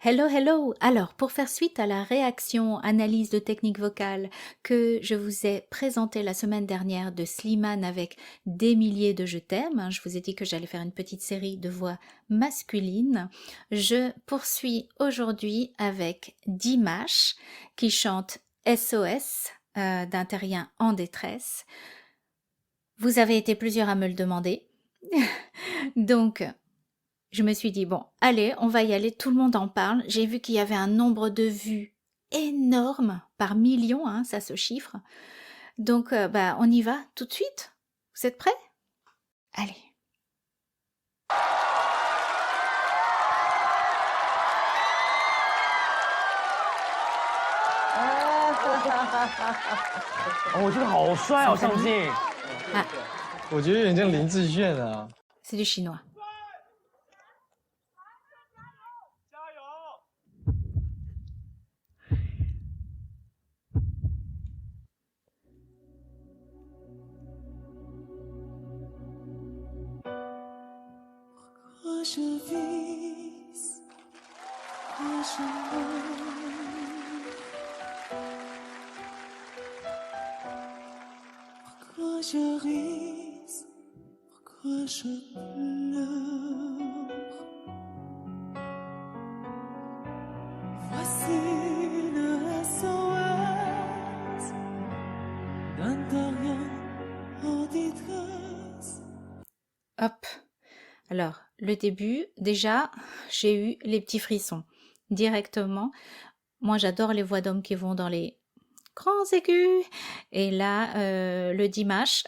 Hello, hello! Alors, pour faire suite à la réaction analyse de technique vocale que je vous ai présentée la semaine dernière de Slimane avec des milliers de je t'aime, je vous ai dit que j'allais faire une petite série de voix masculines. Je poursuis aujourd'hui avec Dimash qui chante SOS d'un terrien en détresse. Vous avez été plusieurs à me le demander. Donc, je me suis dit, bon, allez, on va y aller, tout le monde en parle. J'ai vu qu'il y avait un nombre de vues énorme, par millions, hein, ça se chiffre. Donc, on y va tout de suite. Vous êtes prêts? Allez.哦，这个好帅哦，相信。啊，我觉得有点像林志炫啊。c'est du chinois. Hop. Alors, le début, déjà, j'ai eu les petits frissons directement. Moi, j'adore les voix d'hommes qui vont dans les grands aigus. Et là, le Dimash,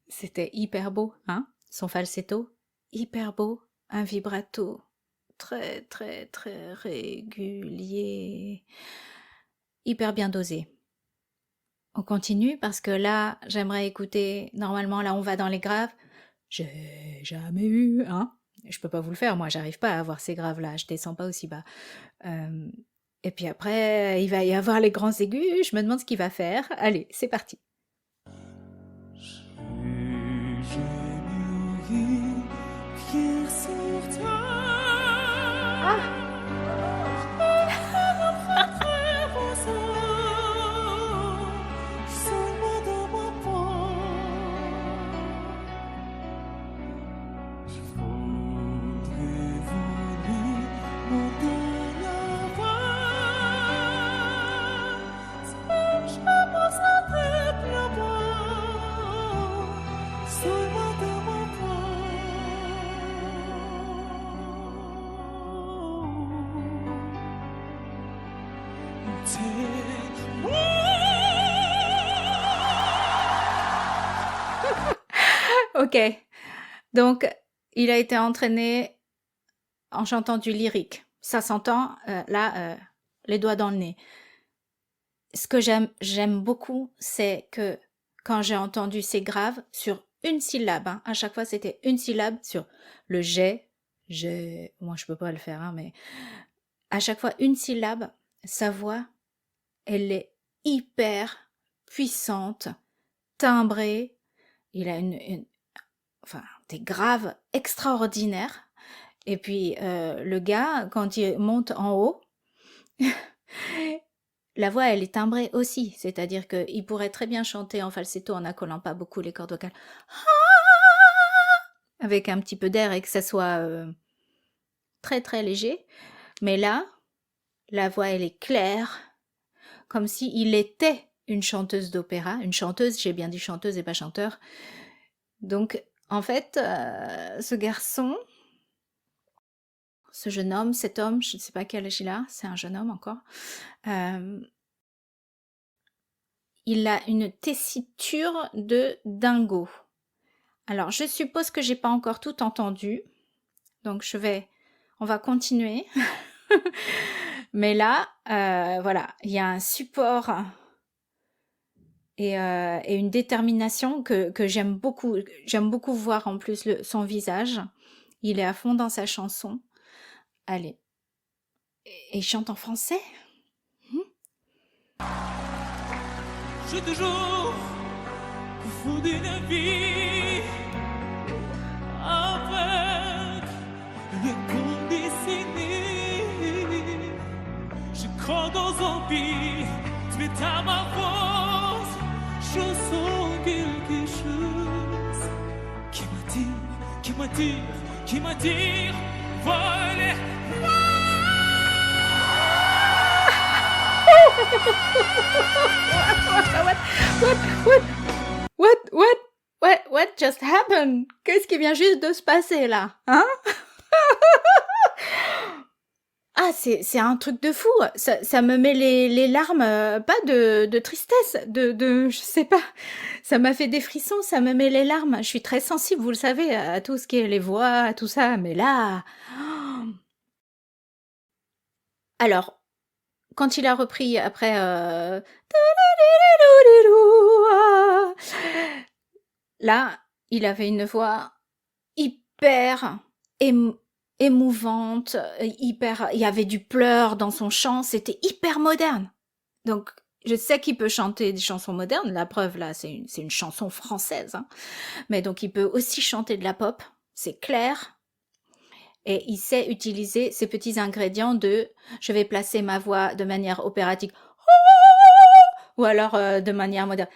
c'était hyper beau, hein, son falsetto, hyper beau, un vibrato très, très, très régulier, hyper bien dosé. On continue parce que là, j'aimerais écouter, normalement, là, on va dans les graves. J'ai jamais eu, hein. Je peux pas vous le faire, moi, j'arrive pas à avoir ces graves-là, je descends pas aussi bas. Et puis après, il va y avoir les grands aigus, je me demande ce qu'il va faire. Allez, c'est parti. Ok, donc il a été entraîné en chantant du lyrique. Ça s'entend, là, les doigts dans le nez. Ce que j'aime beaucoup, c'est que quand j'ai entendu ces graves sur une syllabe, hein, à chaque fois c'était une syllabe sur le j'ai, moi je peux pas le faire, hein, mais à chaque fois une syllabe, sa voix, elle est hyper puissante, timbrée, il a des graves extraordinaires. Et puis le gars, quand il monte en haut, la voix, elle est timbrée aussi. C'est-à-dire qu'il pourrait très bien chanter en falsetto en n'accolant pas beaucoup les cordes vocales. Avec un petit peu d'air et que ça soit très très léger. Mais là, la voix, elle est claire, comme s'il était une chanteuse d'opéra. Une chanteuse, j'ai bien dit chanteuse et pas chanteur. Donc, en fait, ce garçon, ce jeune homme, cet homme, je ne sais pas quel âge il a, c'est un jeune homme encore, il a une tessiture de dingo. Alors, je suppose que j'ai pas encore tout entendu, donc on va continuer. Mais là, voilà, il y a un support et une détermination que j'aime beaucoup. J'aime beaucoup voir en plus son visage. Il est à fond dans sa chanson. Allez. Et il chante en français. Je te jure, au fond d'une vie, avec rien qu'on dessine. dans un pays, mais à ma force, je sens quelque chose qui m'attire, voler. What just happened? Qu'est-ce qui vient juste de se passer là? Hein? Ah, c'est un truc de fou. Ça me met les larmes, pas de tristesse, je sais pas. Ça m'a fait des frissons, ça me met les larmes. Je suis très sensible, vous le savez, à tout ce qui est les voix, à tout ça. Mais là... Alors, quand il a repris après... Là, il avait une voix hyper émouvante, il y avait du pleur dans son chant, c'était hyper moderne. Donc, je sais qu'il peut chanter des chansons modernes, la preuve là, c'est une chanson française, hein. Mais donc il peut aussi chanter de la pop, c'est clair. Et il sait utiliser ces petits ingrédients je vais placer ma voix de manière opératique, ou alors de manière moderne,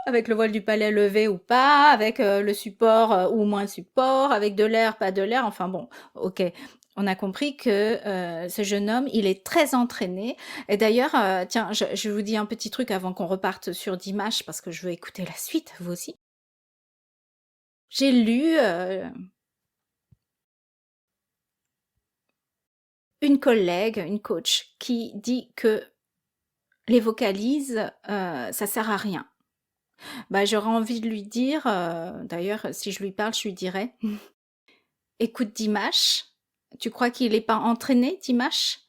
avec le voile du palais levé ou pas, avec le support ou moins support, avec de l'air, pas de l'air, enfin bon, ok. On a compris que ce jeune homme, il est très entraîné. Et d'ailleurs, tiens, je vous dis un petit truc avant qu'on reparte sur Dimash, parce que je veux écouter la suite, vous aussi. J'ai lu une collègue, une coach, qui dit que les vocalises, ça sert à rien. Bah, j'aurais envie de lui dire, d'ailleurs, si je lui parle, je lui dirais, écoute Dimash, tu crois qu'il n'est pas entraîné, Dimash?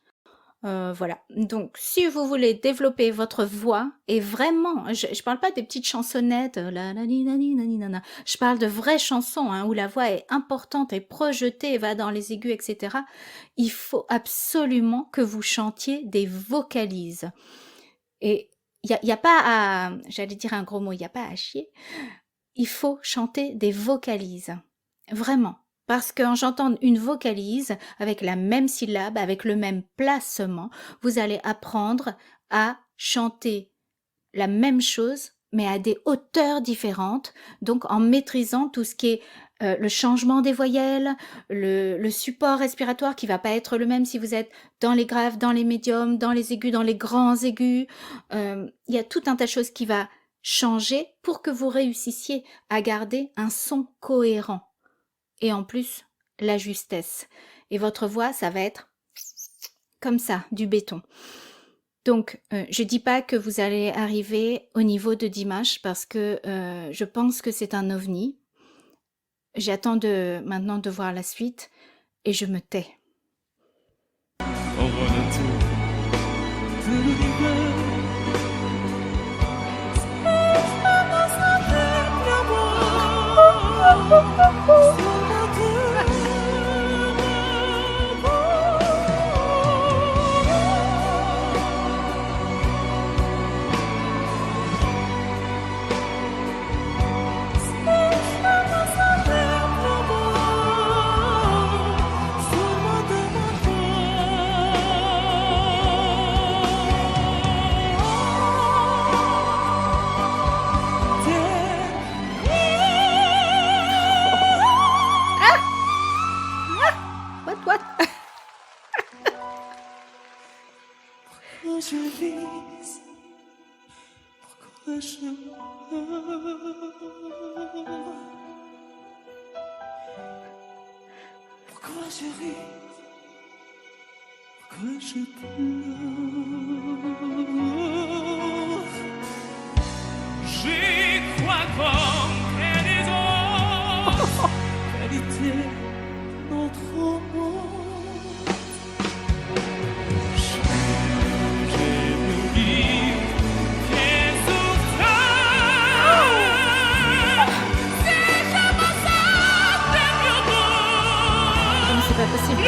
Voilà. Donc, si vous voulez développer votre voix, et vraiment, je parle pas des petites chansonnettes, je parle de vraies chansons, hein, où la voix est importante et projetée, va dans les aigus, etc. Il faut absolument que vous chantiez des vocalises. Et il y a pas à, j'allais dire un gros mot, il n'y a pas à chier. Il faut chanter des vocalises. Vraiment. Parce qu'en chantant une vocalise avec la même syllabe, avec le même placement, vous allez apprendre à chanter la même chose, mais à des hauteurs différentes, donc en maîtrisant tout ce qui est le changement des voyelles, le support respiratoire qui va pas être le même si vous êtes dans les graves, dans les médiums, dans les aigus, dans les grands aigus. Il y a tout un tas de choses qui va changer pour que vous réussissiez à garder un son cohérent. Et en plus, la justesse. Et votre voix, ça va être comme ça, du béton. Donc, je dis pas que vous allez arriver au niveau de Dimash parce que je pense que c'est un ovni. J'attends maintenant de voir la suite et je me tais. What? Pourquoi je vis? Pourquoi je Pourquoi je ris? Pourquoi je pleure? J'y crois comme des autres. Qualité notre monde. J'ai oublié les souffrances. Si je me sens mieux beau. Non, c'est pas possible.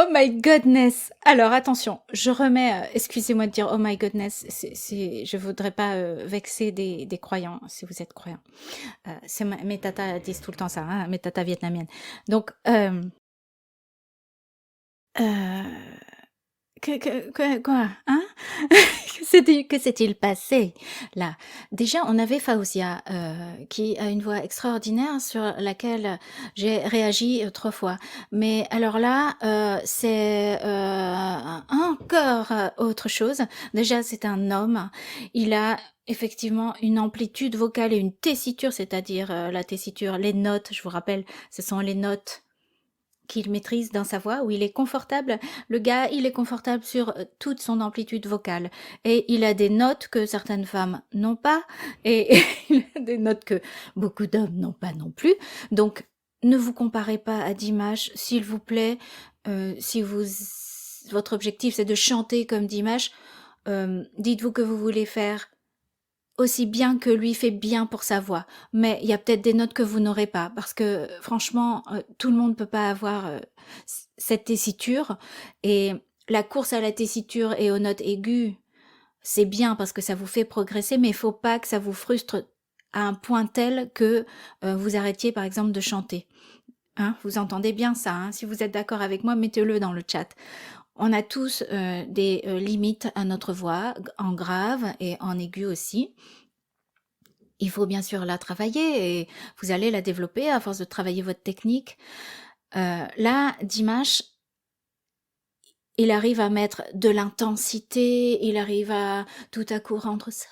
Oh my goodness. Alors attention, je remets, excusez-moi de dire oh my goodness, je voudrais pas vexer des croyants, si vous êtes croyants. Mes tatas disent tout le temps ça, hein, mes tatas vietnamiennes. Donc, quoi, hein? Que s'est-il passé là? Déjà, on avait Faouzia qui a une voix extraordinaire sur laquelle j'ai réagi 3 fois. Mais alors là, c'est encore autre chose. Déjà, c'est un homme. Il a effectivement une amplitude vocale et une tessiture, c'est-à-dire la tessiture, les notes, je vous rappelle, ce sont les notes qu'il maîtrise dans sa voix, où il est confortable. Le gars, il est confortable sur toute son amplitude vocale. Et il a des notes que certaines femmes n'ont pas, et il a des notes que beaucoup d'hommes n'ont pas non plus. Donc, ne vous comparez pas à Dimash, s'il vous plaît. Si votre objectif, c'est de chanter comme Dimash, dites-vous que vous voulez faire aussi bien que lui fait bien pour sa voix. Mais il y a peut-être des notes que vous n'aurez pas, parce que franchement, tout le monde peut pas avoir cette tessiture. Et la course à la tessiture et aux notes aiguës, c'est bien parce que ça vous fait progresser, mais il faut pas que ça vous frustre à un point tel que vous arrêtiez par exemple de chanter. Hein, vous entendez bien ça, hein? Si vous êtes d'accord avec moi, mettez-le dans le chat. On a tous des limites à notre voix, en grave et en aigu aussi. Il faut bien sûr la travailler et vous allez la développer à force de travailler votre technique. Là, Dimash, il arrive à mettre de l'intensité, il arrive à tout à coup rendre ça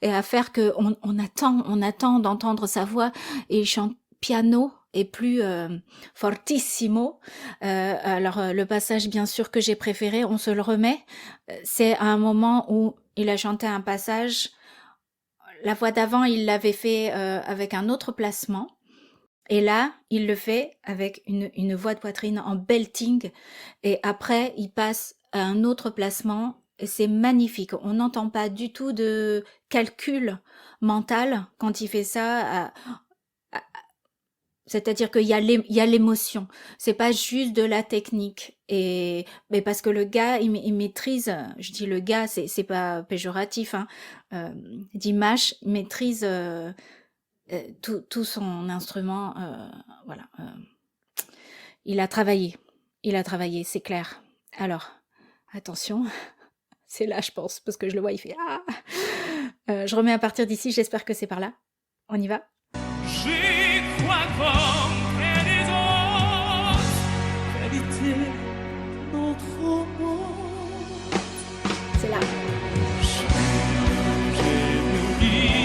et à faire que on attend d'entendre sa voix et il chante piano et plus fortissimo. Alors le passage bien sûr que j'ai préféré, on se le remet. C'est à un moment où il a chanté un passage. La fois d'avant, il l'avait fait avec un autre placement. Et là, il le fait avec une voix de poitrine en belting. Et après, il passe à un autre placement. Et c'est magnifique. On n'entend pas du tout de calcul mental quand il fait ça. C'est-à-dire qu'il y a l'émotion. C'est pas juste de la technique. Mais parce que le gars, il maîtrise. Je dis le gars, c'est pas péjoratif. Hein. Dimash maîtrise tout son instrument. Voilà. Il a travaillé, c'est clair. Alors, attention, c'est là, je pense, parce que je le vois, il fait ah. Je remets à partir d'ici. J'espère que c'est par là. On y va. J'y crois comme les autres, vérité, notre monde. C'est là. J'ai oublié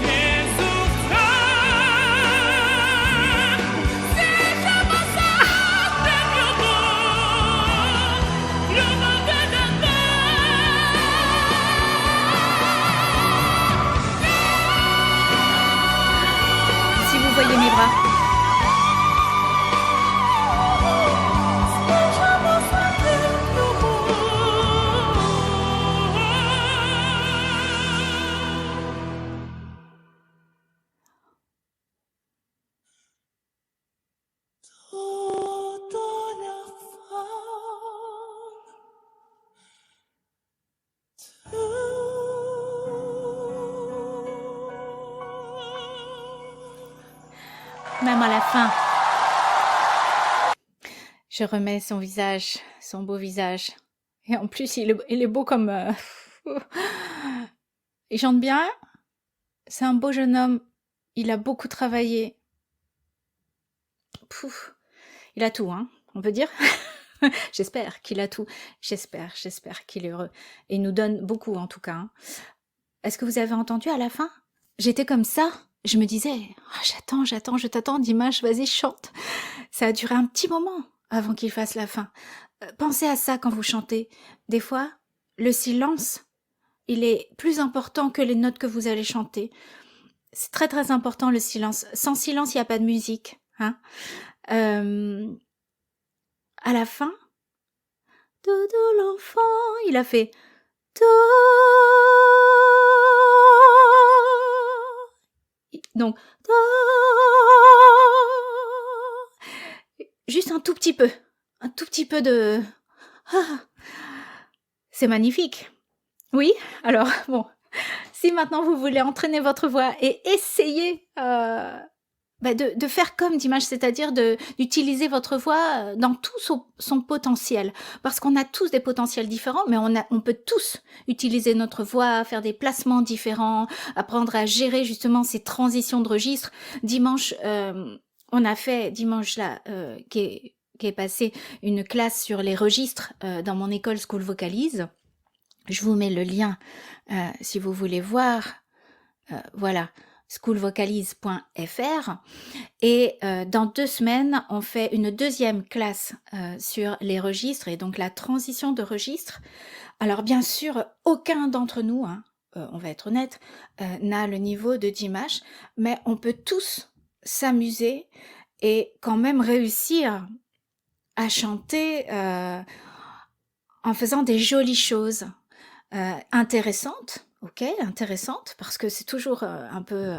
qu'elle souffrait. C'est comme ça, c'est mieux le monde de Si vous voyez mes bras. Même à la fin. Je remets son visage, son beau visage. Et en plus, il est beau comme... Il chante bien. C'est un beau jeune homme. Il a beaucoup travaillé. Pouf. Il a tout, hein, on peut dire. J'espère qu'il a tout. J'espère qu'il est heureux. Et il nous donne beaucoup, en tout cas. Hein. Est-ce que vous avez entendu à la fin? J'étais comme ça. Je me disais, oh, j'attends, je t'attends, Dimash, vas-y, chante. Ça a duré un petit moment avant qu'il fasse la fin. Pensez à ça quand vous chantez. Des fois, le silence, il est plus important que les notes que vous allez chanter. C'est très très important le silence. Sans silence, il n'y a pas de musique. Hein. À la fin, Dodo l'enfant, il a fait Do. Donc Do. juste un tout petit peu de... Ah, c'est magnifique. Oui, alors bon, si maintenant vous voulez entraîner votre voix et essayer de faire comme Dimanche, c'est-à-dire d'utiliser votre voix dans tout son potentiel. Parce qu'on a tous des potentiels différents, mais on peut tous utiliser notre voix, faire des placements différents, apprendre à gérer justement ces transitions de registre. Dimanche, on a fait, dimanche là, qui est passé une classe sur les registres dans mon école School Vocalise. Je vous mets le lien si vous voulez voir. Voilà, schoolvocalise.fr. Et dans 2 semaines, on fait une deuxième classe sur les registres et donc la transition de registre. Alors bien sûr, aucun d'entre nous, hein, on va être honnête, n'a le niveau de Dimash, mais on peut tous s'amuser et quand même réussir à chanter en faisant des jolies choses intéressantes. Ok, intéressante, parce que c'est toujours un peu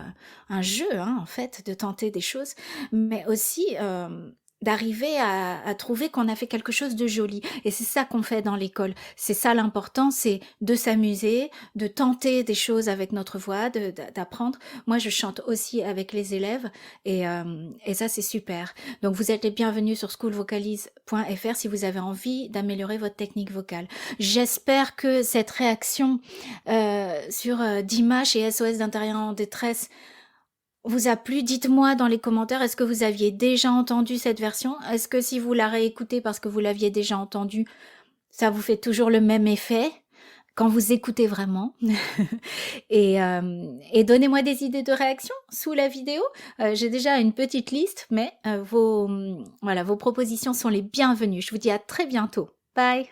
un jeu, hein, en fait, de tenter des choses, mais aussi d'arriver à trouver qu'on a fait quelque chose de joli. Et c'est ça qu'on fait dans l'école. C'est ça l'important, c'est de s'amuser, de tenter des choses avec notre voix, d'apprendre. Moi, je chante aussi avec les élèves et ça, c'est super. Donc, vous êtes les bienvenus sur schoolvocalise.fr si vous avez envie d'améliorer votre technique vocale. J'espère que cette réaction sur Dimash et SOS d'intérieur en détresse vous a plu. Dites-moi dans les commentaires, est-ce que vous aviez déjà entendu cette version? Est-ce que si vous la réécoutez parce que vous l'aviez déjà entendue, ça vous fait toujours le même effet quand vous écoutez vraiment? Et donnez-moi des idées de réaction sous la vidéo. J'ai déjà une petite liste, mais vos propositions sont les bienvenues. Je vous dis à très bientôt. Bye!